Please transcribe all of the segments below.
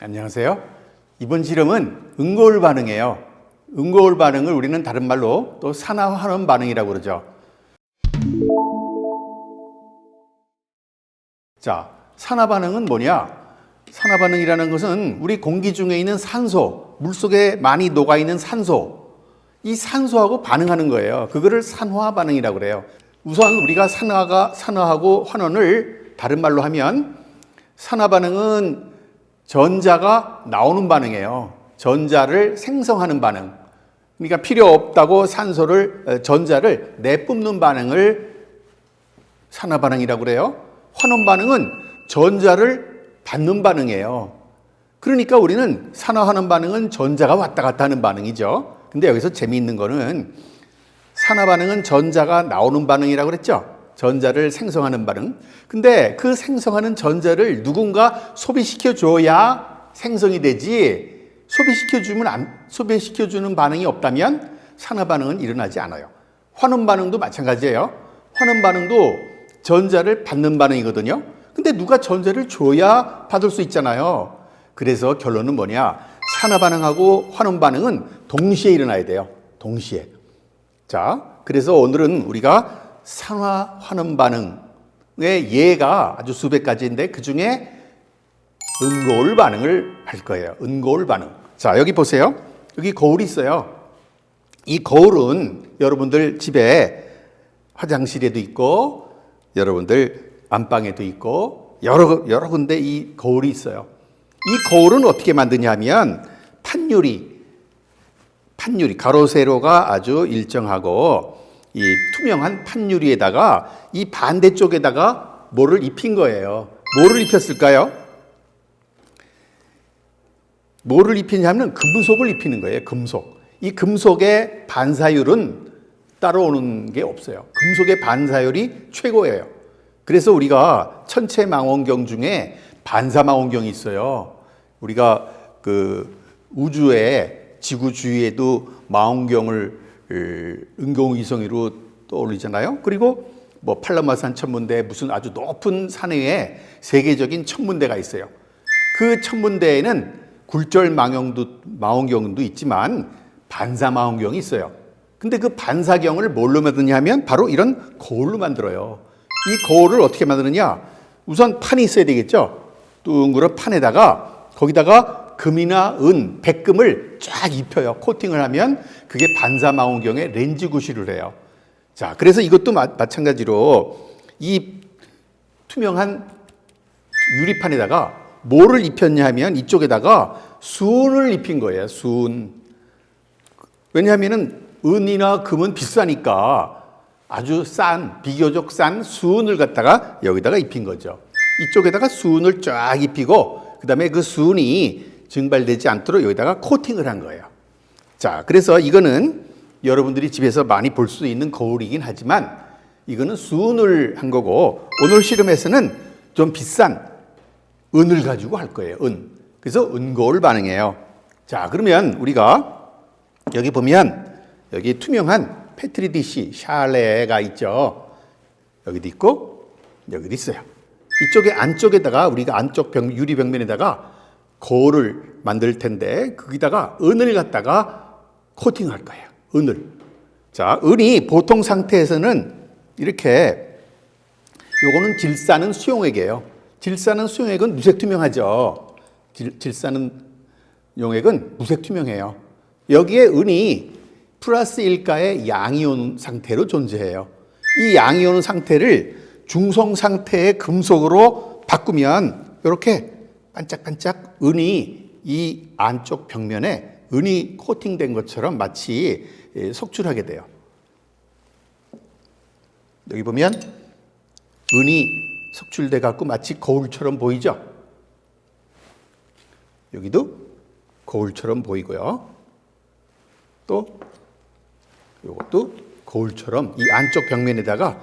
안녕하세요. 이번 실험은 응고울 반응이에요. 응고울 반응을 우리는 다른 말로 또 산화환원 반응이라고 그러죠. 자, 산화 반응은 뭐냐? 산화 반응이라는 것은 우리 공기 중에 있는 산소, 물속에 많이 녹아있는 산소, 이 산소하고 반응하는 거예요. 그거를 산화 반응이라고 그래요. 우선 우리가 산화하고 환원을 다른 말로 하면 산화 반응은 전자가 나오는 반응이에요. 전자를 생성하는 반응. 그러니까 필요 없다고 전자를 내뿜는 반응을 산화 반응이라고 그래요. 환원 반응은 전자를 받는 반응이에요. 그러니까 우리는 산화환원 반응은 전자가 왔다 갔다 하는 반응이죠. 근데 여기서 재미있는 거는 산화 반응은 전자가 나오는 반응이라고 그랬죠. 전자를 생성하는 반응. 근데 그 생성하는 전자를 누군가 소비시켜 줘야 생성이 되지, 소비시켜주는 반응이 없다면 산화 반응은 일어나지 않아요. 환원 반응도 마찬가지예요. 환원 반응도 전자를 받는 반응이거든요. 근데 누가 전자를 줘야 받을 수 있잖아요. 그래서 결론은 뭐냐? 산화 반응하고 환원 반응은 동시에 일어나야 돼요. 동시에. 자, 그래서 오늘은 우리가 산화 환원 반응의 예가 아주 수백 가지인데 그 중에 은고울 반응을 할 거예요. 은고울 반응. 자, 여기 보세요. 여기 거울이 있어요. 이 거울은 여러분들 집에 화장실에도 있고 여러분들 안방에도 있고 여러 군데 이 거울이 있어요. 이 거울은 어떻게 만드냐 하면 판유리 가로 세로가 아주 일정하고 이 투명한 판유리에다가 이 반대쪽에다가 뭐를 입힌 거예요. 뭐를 입혔을까요? 뭐를 입히냐면 금속을 입히는 거예요. 금속. 이 금속의 반사율은 따라오는 게 없어요. 금속의 반사율이 최고예요. 그래서 우리가 천체 망원경 중에 반사 망원경이 있어요. 우리가 그 우주에 지구 주위에도 망원경을 인공위성으로 떠올리잖아요. 그리고 뭐 팔라마산 천문대 무슨 아주 높은 산 위에 세계적인 천문대가 있어요. 그 천문대에는 굴절 망원경도 있지만 반사 망원경이 있어요. 근데 그 반사경을 뭘로 만드냐면 바로 이런 거울로 만들어요. 이 거울을 어떻게 만드느냐? 우선 판이 있어야 되겠죠. 둥그런 판에다가 거기다가 금이나 은, 백금을 쫙 입혀요. 코팅을 하면 그게 반사 망원경의 렌즈 구실을 해요. 자, 그래서 이것도 마찬가지로 이 투명한 유리판에다가 뭐를 입혔냐 하면 이쪽에다가 수은을 입힌 거예요. 수은. 왜냐하면 은이나 금은 비싸니까 아주 비교적 싼 수은을 갖다가 여기다가 입힌 거죠. 이쪽에다가 수은을 쫙 입히고 그 다음에 그 수은이 증발되지 않도록 여기다가 코팅을 한 거예요. 자, 그래서 이거는 여러분들이 집에서 많이 볼 수 있는 거울이긴 하지만 이거는 수은을 한 거고 오늘 실험에서는 좀 비싼 은을 가지고 할 거예요. 은. 그래서 은거울 반응이에요. 자, 그러면 우리가 여기 보면 여기 투명한 페트리 디시 샬레가 있죠. 여기도 있고 여기도 있어요. 이쪽에 안쪽에다가 우리가 안쪽 유리 벽면에다가 거울을 만들 텐데 거기다가 은을 갖다가 코팅할 거예요. 은을. 자, 은이 보통 상태에서는 이렇게 요거는 질사는 수용액이에요. 질사는 수용액은 무색투명하죠. 질사는 용액은 무색투명해요. 여기에 은이 플러스 1가의 양이온 상태로 존재해요. 이 양이온 상태를 중성 상태의 금속으로 바꾸면 이렇게 반짝반짝 은이 이 안쪽 벽면에 은이 코팅된 것처럼 마치 속출하게 돼요. 여기 보면 은이 속출돼 갖고 마치 거울처럼 보이죠? 여기도 거울처럼 보이고요. 또 이것도 거울처럼 이 안쪽 벽면에다가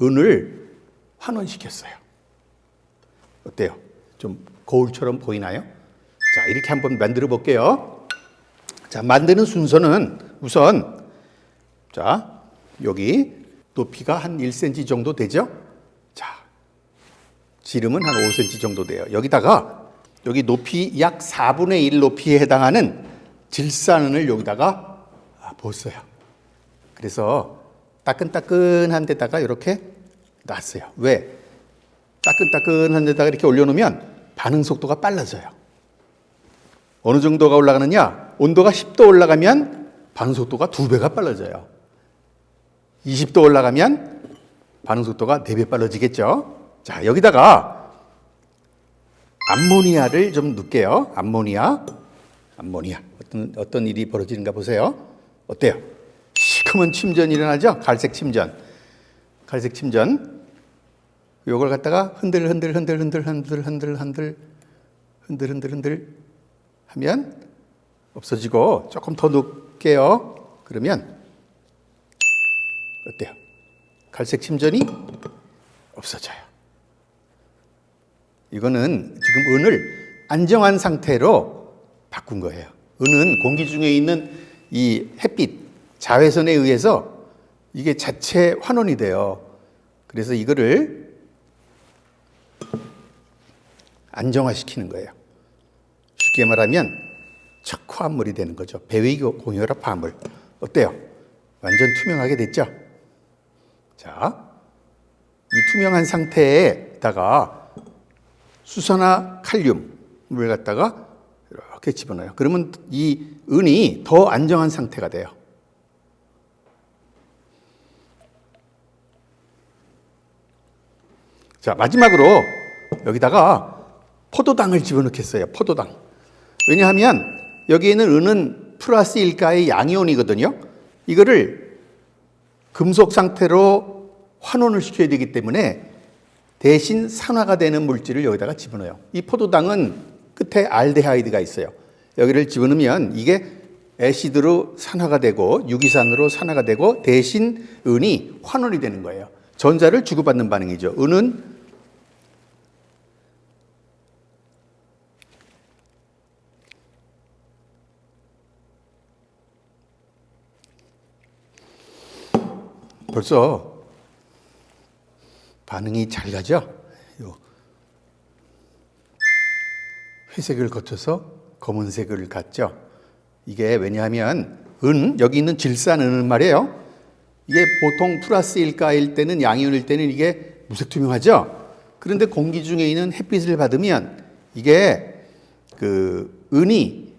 은을 환원시켰어요. 어때요? 좀 거울처럼 보이나요? 자, 이렇게 한번 만들어 볼게요. 자, 만드는 순서는 우선 자, 여기 높이가 한 1cm 정도 되죠? 자, 지름은 한 5cm 정도 돼요. 여기다가 여기 높이 약 4분의 1 높이에 해당하는 질산은을 여기다가 부었어요. 그래서 따끈따끈한 데다가 이렇게 놨어요. 왜? 따끈따끈한 데다가 이렇게 올려놓으면 반응 속도가 빨라져요. 어느 정도가 올라가느냐? 온도가 10도 올라가면 반응 속도가 2배가 빨라져요. 20도 올라가면 반응 속도가 4배 빨라지겠죠. 자, 여기다가 암모니아를 좀 넣을게요. 암모니아. 어떤 일이 벌어지는가 보세요. 어때요? 시커먼 침전이 일어나죠? 갈색 침전. 요걸 갖다가 흔들 하면 없어지고, 조금 더 넣을게요. 그러면 어때요? 갈색 침전이 없어져요. 이거는 지금 은을 안정한 상태로 바꾼 거예요. 은은 공기 중에 있는 이 햇빛, 자외선에 의해서 이게 자체 환원이 돼요. 그래서 이거를 안정화시키는 거예요. 쉽게 말하면 척화합물이 되는 거죠. 배위공유합 화합물. 어때요? 완전 투명하게 됐죠? 자, 이 투명한 상태에다가 수소나 칼륨을 갖다가 이렇게 집어넣어요. 그러면 이 은이 더 안정한 상태가 돼요. 자, 마지막으로 여기다가 포도당을 집어넣겠어요. 포도당. 왜냐하면 여기에 있는 은은 플러스 1가의 양이온이거든요. 이거를 금속 상태로 환원을 시켜야 되기 때문에 대신 산화가 되는 물질을 여기다가 집어넣어요. 이 포도당은 끝에 알데하이드가 있어요. 여기를 집어넣으면 이게 애시드로 산화가 되고 유기산으로 산화가 되고 대신 은이 환원이 되는 거예요. 전자를 주고받는 반응이죠. 은은 벌써 반응이 잘 가죠? 회색을 거쳐서 검은색을 갖죠? 이게 왜냐하면 여기 있는 질산은은 말이에요. 이게 보통 플러스 1가일 때는 양이온일 때는 이게 무색투명하죠? 그런데 공기 중에 있는 햇빛을 받으면 이게 은이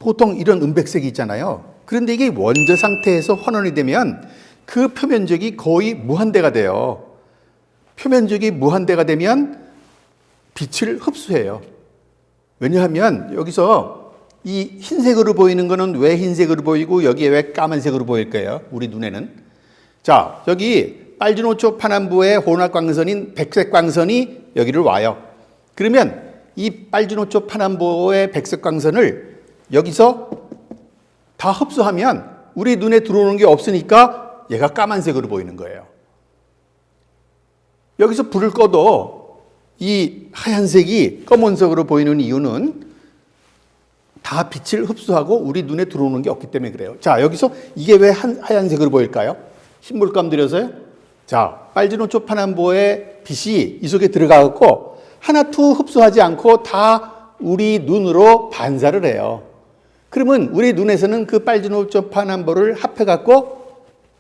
보통 이런 은백색이 있잖아요. 그런데 이게 원자 상태에서 환원이 되면 그 표면적이 거의 무한대가 돼요. 표면적이 무한대가 되면 빛을 흡수해요. 왜냐하면 여기서 이 흰색으로 보이는 거는 왜 흰색으로 보이고 여기에 왜 까만색으로 보일까요? 우리 눈에는. 자, 여기 빨주노초 파남보의 혼합광선인 백색광선이 여기를 와요. 그러면 이 빨주노초 파남보의 백색광선을 여기서 다 흡수하면 우리 눈에 들어오는 게 없으니까 얘가 까만색으로 보이는 거예요. 여기서 불을 꺼도 이 하얀색이 검은색으로 보이는 이유는 다 빛을 흡수하고 우리 눈에 들어오는 게 없기 때문에 그래요. 자, 여기서 이게 왜 하얀색으로 보일까요? 흰물감 들여서요. 자, 빨주노초 파남보의 빛이 이 속에 들어가고 하나도 흡수하지 않고 다 우리 눈으로 반사를 해요. 그러면 우리 눈에서는 그 빨주노초 파남보를 합해갖고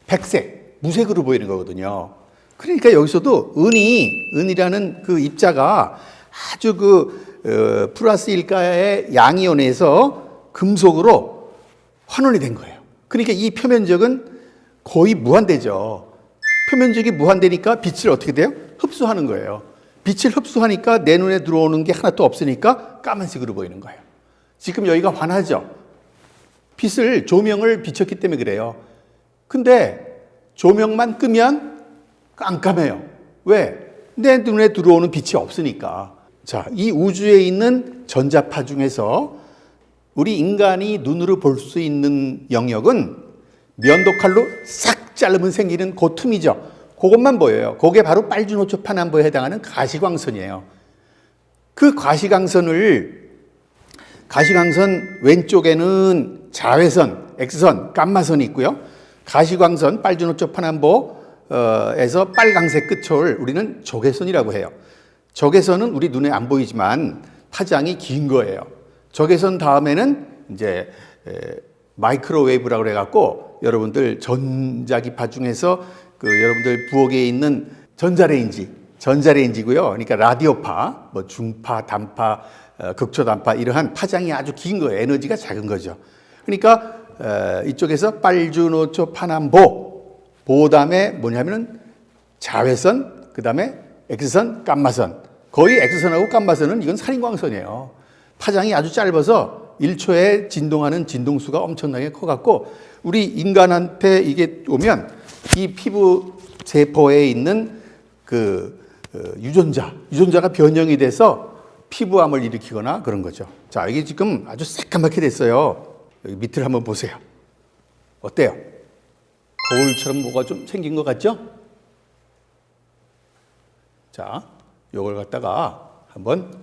백색, 무색으로 보이는 거거든요. 그러니까 여기서도 은이라는 그 입자가 아주 플러스 1가의 양이온에서 금속으로 환원이 된 거예요. 그러니까 이 표면적은 거의 무한대죠. 표면적이 무한대니까 빛을 어떻게 돼요? 흡수하는 거예요. 빛을 흡수하니까 내 눈에 들어오는 게 하나도 없으니까 까만색으로 보이는 거예요. 지금 여기가 환하죠. 조명을 비췄기 때문에 그래요. 근데 조명만 끄면 깜깜해요. 왜? 내 눈에 들어오는 빛이 없으니까. 자, 이 우주에 있는 전자파 중에서 우리 인간이 눈으로 볼 수 있는 영역은 면도칼로 싹 자르면 생기는 그 틈이죠. 그것만 보여요. 그게 바로 빨주노초 파남보에 해당하는 가시광선이에요. 그 가시광선 왼쪽에는 자외선, X선, 감마선이 있고요. 가시광선, 빨주노초 파남보에서 빨강색 끝을 우리는 적외선이라고 해요. 적외선은 우리 눈에 안 보이지만 파장이 긴 거예요. 적외선 다음에는 이제 마이크로웨이브라고 해갖고 여러분들 전자기파 중에서 여러분들 부엌에 있는 전자레인지고요. 그러니까 라디오파, 뭐 중파, 단파, 극초단파 이러한 파장이 아주 긴 거예요. 에너지가 작은 거죠. 그러니까 이쪽에서 빨주노초 파남보, 다음에 뭐냐면은 자외선, 그 다음에 X선, 감마선. 거의 X선하고 감마선은 이건 살인광선이에요. 파장이 아주 짧아서 1초에 진동하는 진동수가 엄청나게 커갖고 우리 인간한테 이게 오면 이 피부 세포에 있는 유전자가 변형이 돼서 피부암을 일으키거나 그런 거죠. 자, 이게 지금 아주 새까맣게 됐어요. 여기 밑을 한번 보세요. 어때요? 거울처럼 뭐가 좀 생긴 것 같죠? 자, 요걸 갖다가 한번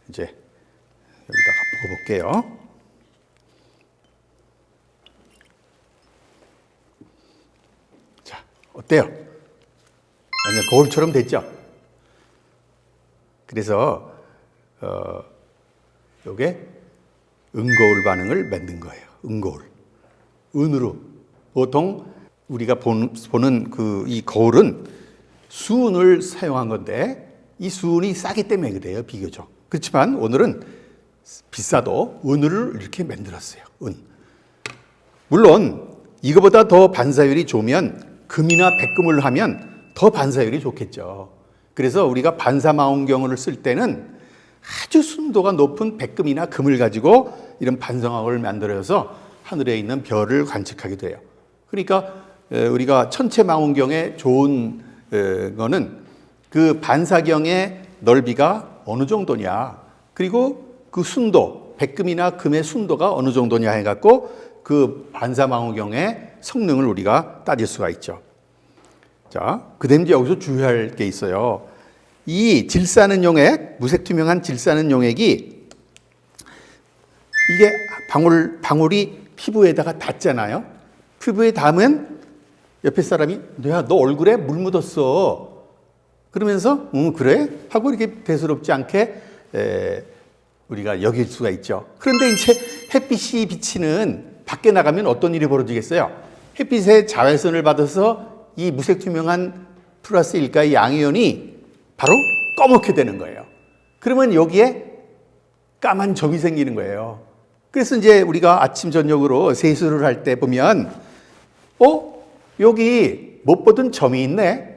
이제 여기다가 부어볼게요. 자, 어때요? 완전 거울처럼 됐죠? 그래서 요게 은거울 반응을 만든 거예요. 은거울. 은으로. 보통 우리가 보는 이 거울은 수은을 사용한 건데 이 수은이 싸기 때문에 그래요. 비교적. 그렇지만 오늘은 비싸도 은을 이렇게 만들었어요. 은. 물론 이거보다 더 반사율이 좋으면 금이나 백금을 하면 더 반사율이 좋겠죠. 그래서 우리가 반사망원경을 쓸 때는 아주 순도가 높은 백금이나 금을 가지고 이런 반성학을 만들어서 하늘에 있는 별을 관측하게 돼요. 그러니까 우리가 천체망원경에 좋은 거는 그 반사경의 넓이가 어느 정도냐, 그리고 그 순도, 백금이나 금의 순도가 어느 정도냐 해갖고 그 반사망원경의 성능을 우리가 따질 수가 있죠. 자, 그 다음에 여기서 주의할 게 있어요. 이 질사하는 용액, 무색투명한 질사하는 용액이 이게 방울이 피부에다가 닿잖아요. 피부에 닿으면 옆에 사람이 야, 너 얼굴에 물 묻었어. 그러면서 그래? 하고 이렇게 대수롭지 않게 우리가 여길 수가 있죠. 그런데 이제 햇빛이 비치는 밖에 나가면 어떤 일이 벌어지겠어요? 햇빛의 자외선을 받아서 이 무색투명한 플러스 1가의 양이온이 바로 꺼멓게 되는 거예요. 그러면 여기에 까만 점이 생기는 거예요. 그래서 이제 우리가 아침 저녁으로 세수를 할 때 보면 여기 못 보던 점이 있네.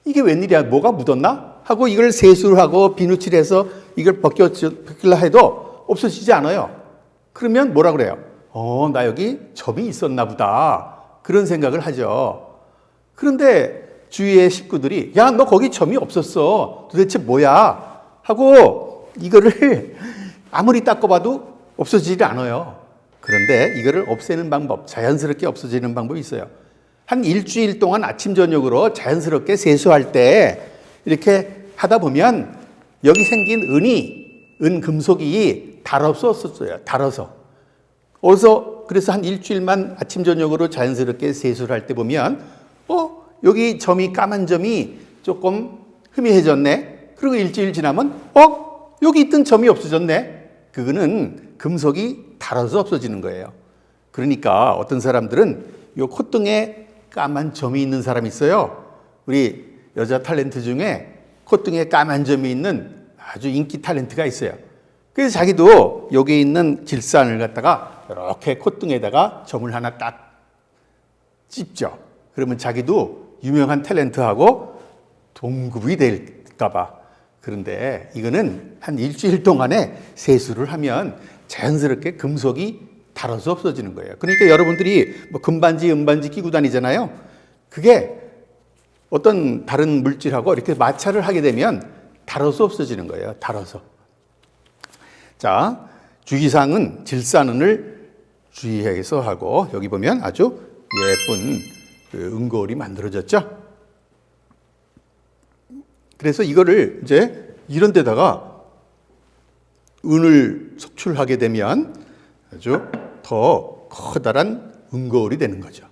이게 웬일이야? 뭐가 묻었나? 하고 이걸 세수를 하고 비누칠해서 이걸 벗기려 해도 없어지지 않아요. 그러면 뭐라 그래요? 나 여기 점이 있었나 보다. 그런 생각을 하죠. 그런데 주위의 식구들이 야, 너 거기 점이 없었어. 도대체 뭐야? 하고 이거를 아무리 닦아봐도 없어지지 않아요. 그런데 이거를 없애는 방법, 자연스럽게 없어지는 방법이 있어요. 한 일주일 동안 아침 저녁으로 자연스럽게 세수할 때 이렇게 하다 보면 여기 생긴 은 금속이 달았었어요. 달아서. 그래서 한 일주일만 아침 저녁으로 자연스럽게 세수를 할 때 보면 여기 까만 점이 조금 희미해졌네. 그리고 일주일 지나면 여기 있던 점이 없어졌네. 그거는 금속이 달아서 없어지는 거예요. 그러니까 어떤 사람들은 요 콧등에 까만 점이 있는 사람이 있어요. 우리 여자 탤런트 중에 콧등에 까만 점이 있는 아주 인기 탤런트가 있어요. 그래서 자기도 여기 있는 질산을 갖다가 이렇게 콧등에다가 점을 하나 딱 찝죠. 그러면 자기도 유명한 탤런트하고 동급이 될까봐. 그런데 이거는 한 일주일 동안에 세수를 하면 자연스럽게 금속이 달아서 없어지는 거예요. 그러니까 여러분들이 뭐 금반지, 은반지 끼고 다니잖아요. 그게 어떤 다른 물질하고 이렇게 마찰을 하게 되면 달아서 없어지는 거예요. 달아서. 자, 주의사항은 질산은을 주의해서 하고 여기 보면 아주 예쁜 은거울이 만들어졌죠. 그래서 이거를 이제 이런 데다가 은을 석출하게 되면 아주 더 커다란 은거울이 되는 거죠.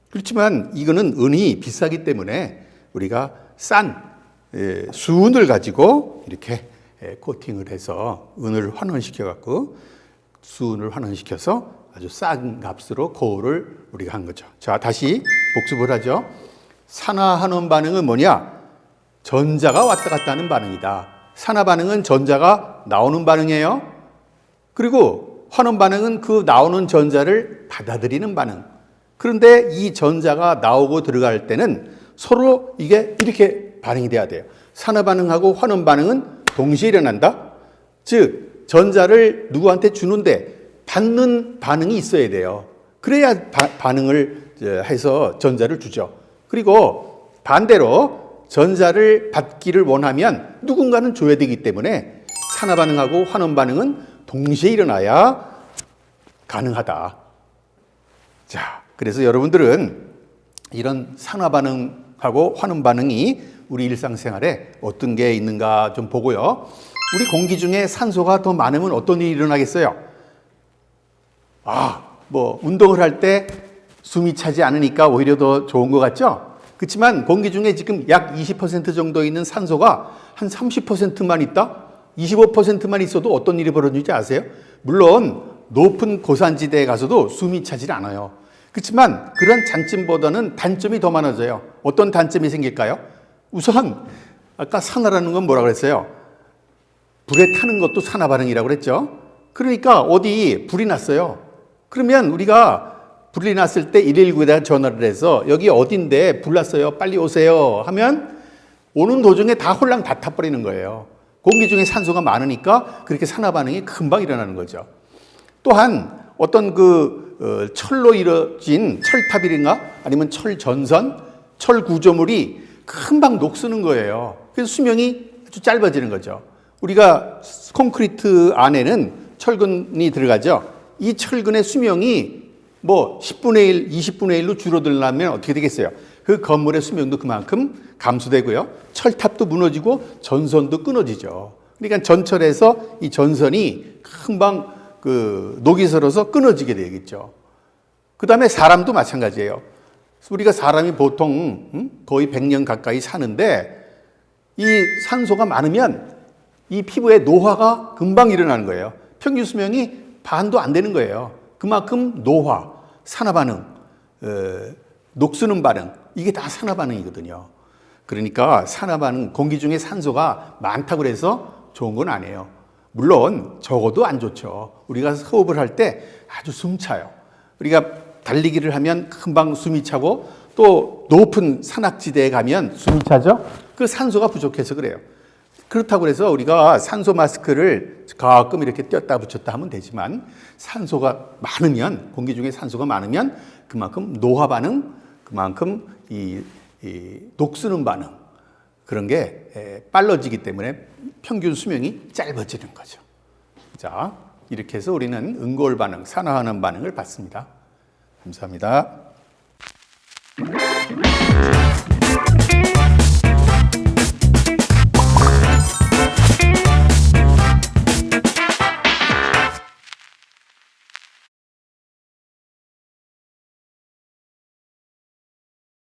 그렇지만 이거는 은이 비싸기 때문에 우리가 싼 수은을 가지고 이렇게 코팅을 해서 은을 환원시켜 갖고 수은을 환원시켜서 아주 싼 값으로 거울을 우리가 한 거죠. 자, 다시 복습을 하죠. 산화환원 반응은 뭐냐? 전자가 왔다 갔다 하는 반응이다. 산화 반응은 전자가 나오는 반응이에요. 그리고 환원 반응은 그 나오는 전자를 받아들이는 반응. 그런데 이 전자가 나오고 들어갈 때는 서로 이게 이렇게 반응이 돼야 돼요. 산화 반응하고 환원 반응은 동시에 일어난다. 즉 전자를 누구한테 주는데 받는 반응이 있어야 돼요. 그래야 반응을 해서 전자를 주죠. 그리고 반대로 전자를 받기를 원하면 누군가는 줘야 되기 때문에 산화 반응하고 환원 반응은 동시에 일어나야 가능하다. 자, 그래서 여러분들은 이런 산화 반응하고 환원 반응이 우리 일상생활에 어떤 게 있는가 좀 보고요. 우리 공기 중에 산소가 더 많으면 어떤 일이 일어나겠어요? 운동을 할 때 숨이 차지 않으니까 오히려 더 좋은 것 같죠? 그렇지만 공기 중에 지금 약 20% 정도 있는 산소가 한 30%만 있다? 25%만 있어도 어떤 일이 벌어지는지 아세요? 물론 높은 고산지대에 가서도 숨이 차질 않아요. 그렇지만 그런 장점보다는 단점이 더 많아져요. 어떤 단점이 생길까요? 우선 아까 산화라는 건 뭐라고 그랬어요? 불에 타는 것도 산화 반응이라고 그랬죠. 그러니까 어디 불이 났어요. 그러면 우리가 불이 났을 때 119에다가 전화를 해서 여기 어딘데 불 났어요. 빨리 오세요 하면 오는 도중에 다 홀랑 다 타버리는 거예요. 공기 중에 산소가 많으니까 그렇게 산화 반응이 금방 일어나는 거죠. 또한 어떤 철로 이루어진 철탑이든가 아니면 철전선, 철 구조물이 금방 녹쓰는 거예요. 그래서 수명이 아주 짧아지는 거죠. 우리가 콘크리트 안에는 철근이 들어가죠. 이 철근의 수명이 10분의 1, 20분의 1로 줄어들려면 어떻게 되겠어요? 그 건물의 수명도 그만큼 감소되고요. 철탑도 무너지고 전선도 끊어지죠. 그러니까 전철에서 이 전선이 금방 녹이 슬어서 끊어지게 되겠죠. 그 다음에 사람도 마찬가지예요. 우리가 사람이 보통 거의 100년 가까이 사는데 이 산소가 많으면 이 피부에 노화가 금방 일어나는 거예요. 평균 수명이 반도 안 되는 거예요. 그만큼 노화, 산화 반응, 녹쓰는 반응, 이게 다 산화 반응이거든요. 그러니까 산화 반응, 공기 중에 산소가 많다고 해서 좋은 건 아니에요. 물론 적어도 안 좋죠. 우리가 호흡을 할 때 아주 숨차요. 우리가 달리기를 하면 금방 숨이 차고 또 높은 산악지대에 가면 숨이 차죠. 그 산소가 부족해서 그래요. 그렇다고 해서 우리가 산소 마스크를 가끔 이렇게 띄었다 붙였다 하면 되지만 산소가 많으면 공기 중에 산소가 많으면 그만큼 노화 반응, 그만큼 이 녹쓰는 반응 그런 게 빨라지기 때문에 평균 수명이 짧아지는 거죠. 자, 이렇게 해서 우리는 응고울 반응, 산화하는 반응을 봤습니다. 감사합니다.